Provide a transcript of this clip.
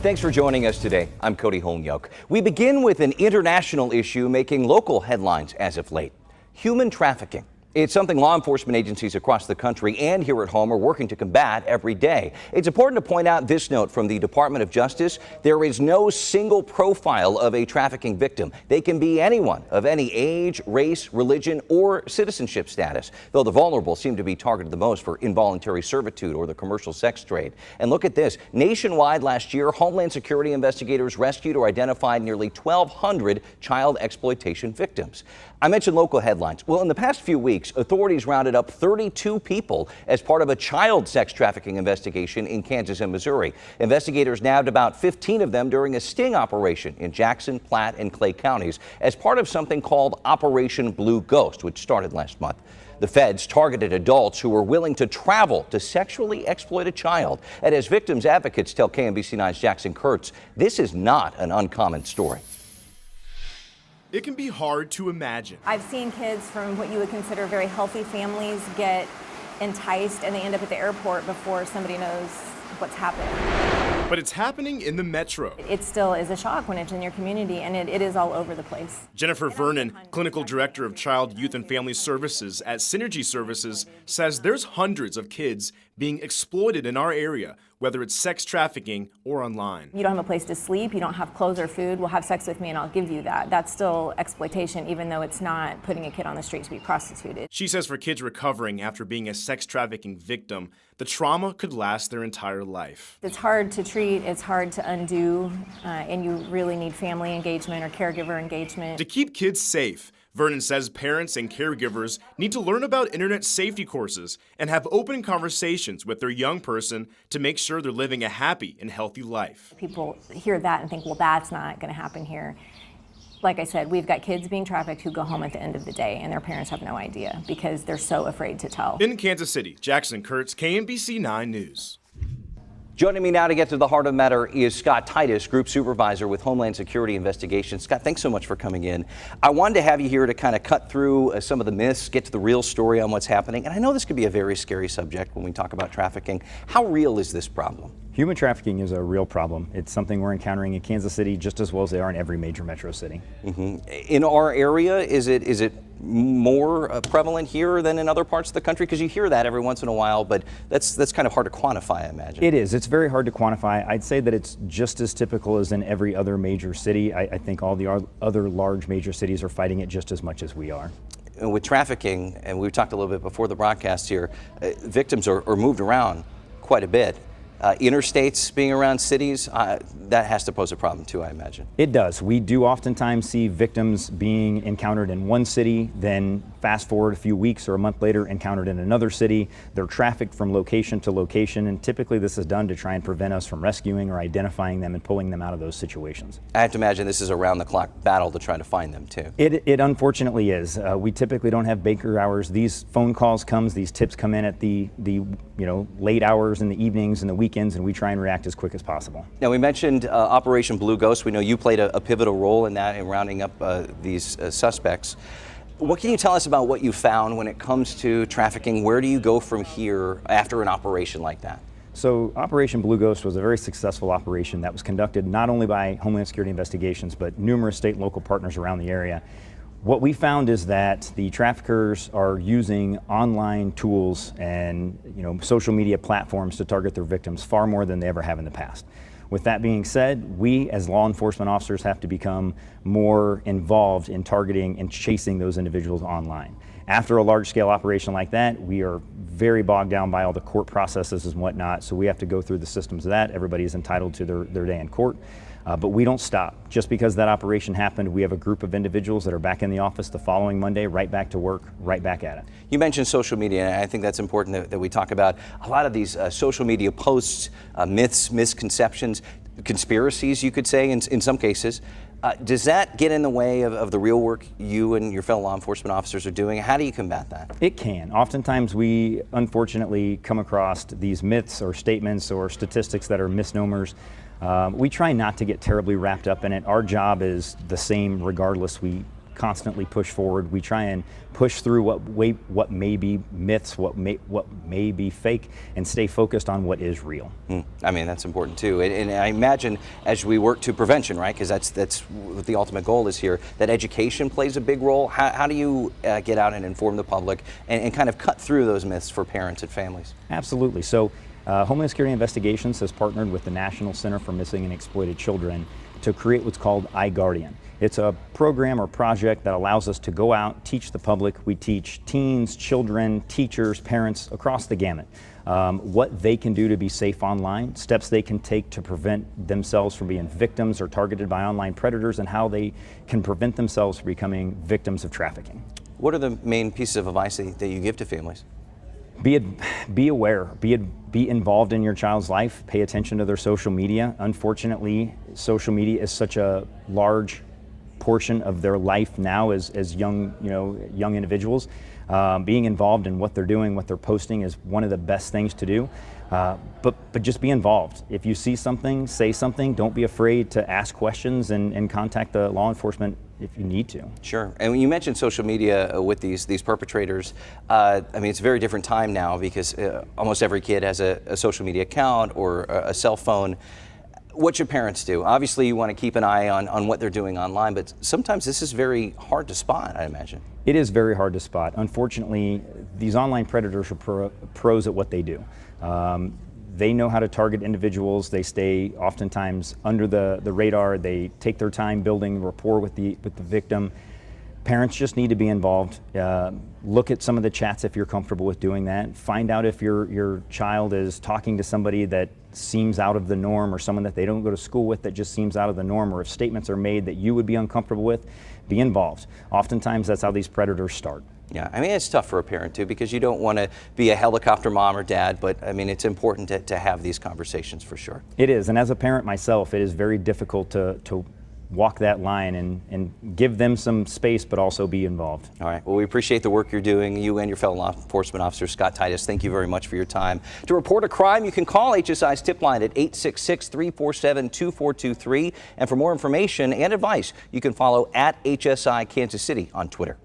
Thanks for joining us today. I'm Cody Holmyoke. We begin with an international issue making local headlines as of late: human trafficking. It's something law enforcement agencies across the country and here at home are working to combat every day. It's important to point out this note from the Department of Justice: there is no single profile of a trafficking victim. They can be anyone of any age, race, religion, or citizenship status, though the vulnerable seem to be targeted the most for involuntary servitude or the commercial sex trade. And look at this. Nationwide last year, Homeland Security investigators rescued or identified nearly 1,200 child exploitation victims. I mentioned local headlines. Well, in the past few weeks, authorities rounded up 32 people as part of a child sex trafficking investigation in Kansas and Missouri. Investigators nabbed about 15 of them during a sting operation in Jackson, Platte, and Clay counties as part of something called Operation Blue Ghost, which started last month. The feds targeted adults who were willing to travel to sexually exploit a child. And as victims advocates tell KMBC 9's Jackson Kurtz, this is not an uncommon story. It can be hard to imagine. I've seen kids from what you would consider very healthy families get enticed and they end up at the airport before somebody knows what's happening. But it's happening in the metro. It still is a shock when it's in your community, and it is all over the place. Jennifer Vernon, Clinical Director of Child, Youth, and Family Services at Synergy Services, says there's hundreds of kids being exploited in our area, whether it's sex trafficking or online. You don't have a place to sleep, you don't have clothes or food, well, have sex with me and I'll give you that. That's still exploitation, even though it's not putting a kid on the street to be prostituted. She says for kids recovering after being a sex trafficking victim, the trauma could last their entire life. It's hard to treat, it's hard to undo, and you really need family engagement or caregiver engagement. To keep kids safe, Vernon says parents and caregivers need to learn about internet safety courses and have open conversations with their young person to make sure they're living a happy and healthy life. People hear that and think, well, that's not going to happen here. Like I said, we've got kids being trafficked who go home at the end of the day and their parents have no idea because they're so afraid to tell. In Kansas City, Jackson Kurtz, KMBC 9 News. Joining me now to get to the heart of the matter is Scott Titus, Group Supervisor with Homeland Security Investigations. Scott, thanks so much for coming in. I wanted to have you here to kind of cut through some of the myths, get to the real story on what's happening. And I know this could be a very scary subject when we talk about trafficking. How real is this problem? Human trafficking is a real problem. It's something we're encountering in Kansas City just as well as they are in every major metro city. In our area, is it more prevalent here than in other parts of the country? Because you hear that every once in a while, but that's kind of hard to quantify, I imagine. It is. It's very hard to quantify. I'd say that it's just as typical as in every other major city. I think all the other large major cities are fighting it just as much as we are. With trafficking, and we talked a little bit before the broadcast here, victims are moved around quite a bit. Interstates being around cities, that has to pose a problem too, I imagine. It does. We do oftentimes see victims being encountered in one city, then fast forward a few weeks or a month later, encountered in another city. They're trafficked from location to location, and typically this is done to try and prevent us from rescuing or identifying them and pulling them out of those situations. I have to imagine this is a round-the-clock battle to try to find them too. It unfortunately is. We typically don't have Baker hours. These phone calls these tips come in at the late hours in the evenings and the weekends, and we try and react as quick as possible. Now, we mentioned Operation Blue Ghost. We know you played a pivotal role in that, in rounding up these suspects. What can you tell us about what you found when it comes to trafficking? Where do you go from here after an operation like that? So Operation Blue Ghost was a very successful operation that was conducted not only by Homeland Security Investigations, but numerous state and local partners around the area. What we found is that the traffickers are using online tools and social media platforms to target their victims far more than they ever have in the past. With that being said, we as law enforcement officers have to become more involved in targeting and chasing those individuals online. After a large-scale operation like that, we are very bogged down by all the court processes and whatnot, so we have to go through the systems of that. Everybody is entitled to their day in court. But we don't stop. Just because that operation happened, we have a group of individuals that are back in the office the following Monday, right back to work, right back at it. You mentioned social media, and I think that's important that we talk about a lot of these social media posts, myths, misconceptions, conspiracies, you could say, in some cases. Does that get in the way of the real work you and your fellow law enforcement officers are doing? How do you combat that? It can. Oftentimes we unfortunately come across these myths or statements or statistics that are misnomers. We try not to get terribly wrapped up in it. Our job is the same regardless. We constantly push forward. We try and push through what may be myths, what may be fake, and stay focused on what is real. I mean, that's important too. And I imagine as we work to prevention, right, because that's what the ultimate goal is here, that education plays a big role. How do you get out and inform the public and kind of cut through those myths for parents and families? Absolutely. So Homeland Security Investigations has partnered with the National Center for Missing and Exploited Children to create what's called iGuardian. It's a program or project that allows us to go out, teach the public. We teach teens, children, teachers, parents across the gamut what they can do to be safe online, steps they can take to prevent themselves from being victims or targeted by online predators, and how they can prevent themselves from becoming victims of trafficking. What are the main pieces of advice that you give to families? Be aware, be involved in your child's life, pay attention to their social media. Unfortunately, social media is such a large portion of their life now as young individuals. Being involved in what they're doing, what they're posting is one of the best things to do. But just be involved. If you see something, say something. Don't be afraid to ask questions and contact the law enforcement if you need to. Sure. And when you mentioned social media with these perpetrators, I mean, it's a very different time now because almost every kid has a social media account or a cell phone. What should parents do? Obviously, you want to keep an eye on what they're doing online, but sometimes this is very hard to spot, I imagine. It is very hard to spot. Unfortunately, these online predators are pros at what they do. They know how to target individuals. They stay oftentimes under the radar. They take their time building rapport with the victim. Parents just need to be involved. Look at some of the chats if you're comfortable with doing that. Find out if your child is talking to somebody that seems out of the norm, or someone that they don't go to school with that just seems out of the norm, or if statements are made that you would be uncomfortable with. Be involved. Oftentimes that's how these predators start. Yeah, I mean, it's tough for a parent too, because you don't want to be a helicopter mom or dad, but I mean, it's important to have these conversations for sure. It is, and as a parent myself, it is very difficult to walk that line and give them some space, but also be involved. All right, well, we appreciate the work you're doing, you and your fellow law enforcement officer, Scott Titus. Thank you very much for your time. To report a crime, you can call HSI's tip line at 866-347-2423. And for more information and advice, you can follow @HSI Kansas City on Twitter.